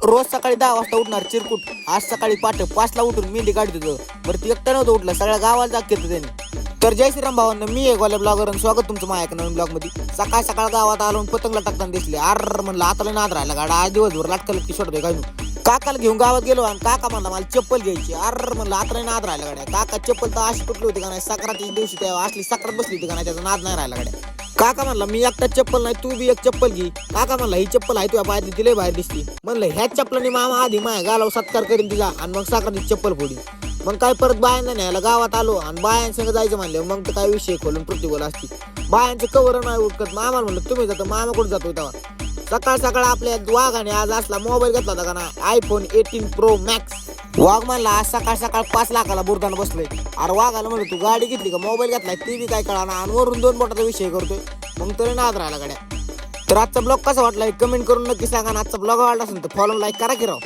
रोज सकाळी 10 वाजता उठणार चिरकुट. आज सकाळी पाठ 5ला उठून मेंढी काढत होतं. बरं ती एकटं नव्हतं उठलं, सगळ्या गावाला जाग केलं त्याने. तर जय श्रीराम भावांना, मी एक वाल्या ब्लॉगर आणि स्वागत तुमचं माझ्या एका नवीन ब्लॉग मध्ये. सकाळ सकाळ गावात आलो पतंगला टाकताना दिसले. आर म्हणलं आता नाद राहिला गाडा, आज दिवसभर लाटकल की सोडतोय काय. काकाला घेऊन गावात गेलो आणि काका म्हणला मला चप्पल घ्यायची. आर म्हणलं आता नाद राहिला गाड्या. काका चप्पल तर अशी तुटली होती का नाही, सक्रातीच्या दिवशी तेव्हा असली सक्रात बसली होती का नाही, त्याचा नाद नाही राहिला गाड्या. काका म्हणला मी एकटा चप्पल नाही, तू बी एक चप्पल घे. काका म्हणला ही चप्पल आहे तुझ्या पायात तिला बाहेर दिसती. म्हणलं ह्याच चप्पलने मामा आधी माया गालाव सत्कार करीन तिचा आणि मग सक्रातीची चप्पल फोडी. मग काय परत बायांना न्यायला गावात आलो आणि बायांसंग जायचं म्हणलं मग तर काय विषय खोलून प्रतिकूल असती. बायांचे कवर नाही उठकत. मामा म्हणलं तुम्ही जातो, मामा कुठं जातो तेव्हा. सकाळ सकाळ आपल्या वाघाने आज असला मोबाईल घेतला होता का ना, iPhone 18 Pro Max. वाघ म्हणला आज सकाळ सकाळ 5 लाखाला बुरदान बसलोय. अरे वाघाला म्हणलं तू गाडी घेतली का, मोबाईल घेतलाय ती बी काय कळा ना, आणि वरून 2 बोटाचा विषय करतोय. मग तरी नाद राहिला गाड्या. तर आजचा ब्लॉग कसा वाटला कमेंट करून नक्की सांगा. आजचा ब्लॉग आवडला असेल तर फॉलो लाईक करा की राव.